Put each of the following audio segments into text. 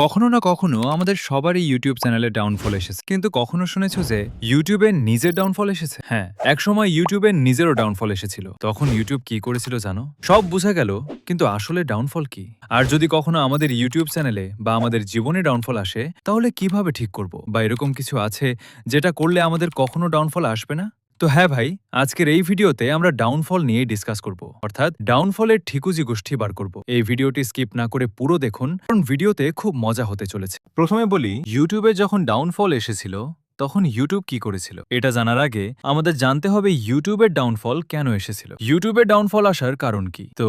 কখনো না কখনো আমাদের সবারই ইউটিউব চ্যানেলে ডাউনফল এসেছে, কিন্তু কখনো শুনেছো যে ইউটিউবের নিজের ডাউনফল এসেছে? হ্যাঁ, একসময় ইউটিউবের নিজেরও ডাউনফল এসেছিল। তখন ইউটিউব কি করেছিল জানো? সব বুঝা গেল, কিন্তু আসলে ডাউনফল কি? আর যদি কখনো আমাদের ইউটিউব চ্যানেলে বা আমাদের জীবনে ডাউনফল আসে, তাহলে কিভাবে ঠিক করব? বা এরকম কিছু আছে যেটা করলে আমাদের কখনো ডাউনফল আসবে না? তো হ্যাঁ ভাই, আজকের এই ভিডিওতে আমরা ডাউনফল নিয়ে ডিসকাস করব, অর্থাৎ ডাউনফলের ঠিকুজি গোষ্ঠী বার করব। এই ভিডিওটি স্কিপ না করে পুরো দেখুন, কারণ ভিডিওতে খুব মজা হতে চলেছে। প্রথমে বলি, ইউটিউবে যখন ডাউনফল এসেছিল তখন ইউটিউব কি করেছিল এটা জানার আগে আমাদের জানতে হবে ইউটিউবের ডাউনফল কেন এসেছিল, ইউটিউবের ডাউনফল আসার কারণ কি। তো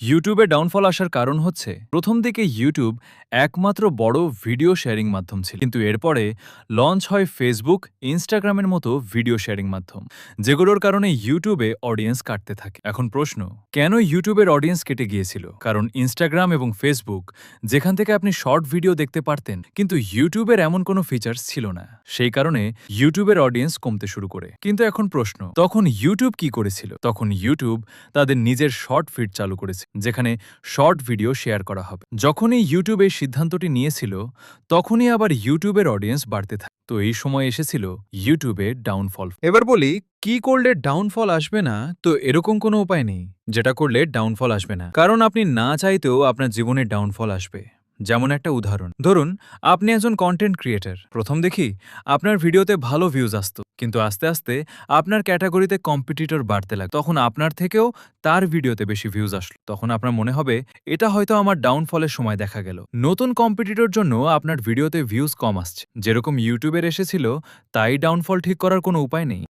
ইউটিউবের ডাউনফল আসার কারণ হচ্ছে, প্রথম দিকে ইউটিউব একমাত্র বড় ভিডিও শেয়ারিং মাধ্যম ছিল, কিন্তু এরপরে লঞ্চ হয় ফেসবুক, ইনস্টাগ্রামের মতো ভিডিও শেয়ারিং মাধ্যম, যেগুলোর কারণে ইউটিউবে অডিয়েন্স কাটতে থাকে। এখন প্রশ্ন, কেন ইউটিউবের অডিয়েন্স কেটে গিয়েছিল? কারণ ইনস্টাগ্রাম এবং ফেসবুক, যেখান থেকে আপনি শর্ট ভিডিও দেখতে পারতেন, কিন্তু ইউটিউবের এমন কোনো ফিচার্স ছিল না, সেই কারণে ইউটিউবের অডিয়েন্স কমতে শুরু করে। কিন্তু এখন প্রশ্ন, তখন ইউটিউব কি করেছিল? তখন ইউটিউব তাদের নিজের শর্ট ফিড চালু করেছে, যেখানে শর্ট ভিডিও শেয়ার করা হবে। যখনই ইউটিউব এই সিদ্ধান্তটি নিয়েছিল, তখনই আবার ইউটিউবের অডিয়েন্স বাড়তে থাকে। তো এই সময় এসেছিল ইউটিউবের ডাউনফল। এবার বলি, কি করলে ডাউনফল আসবে না? তো এরকম কোনো উপায় নেই যেটা করলে ডাউনফল আসবে না, কারণ আপনি না চাইতেও আপনার জীবনে ডাউনফল আসবে। যেমন একটা উদাহরণ ধরুন, আপনি একজন কন্টেন্ট ক্রিয়েটর। প্রথম দেখি আপনার ভিডিওতে ভালো ভিউজ আসতো, কিন্তু আস্তে আস্তে আপনার ক্যাটাগরিতে কম্পিটিটর বাড়তে লাগে। তখন আপনার থেকেও তার ভিডিওতে বেশি ভিউজ আসলো। তখন আপনার মনে হবে এটা হয়তো আমার ডাউনফলের সময় দেখা গেল। নতুন কম্পিটিটর জন্য আপনার ভিডিওতে ভিউজ কম আসছে, যেরকম ইউটিউবের এসেছিল, তাই ডাউনফল ঠিক করার কোনো উপায় নেই।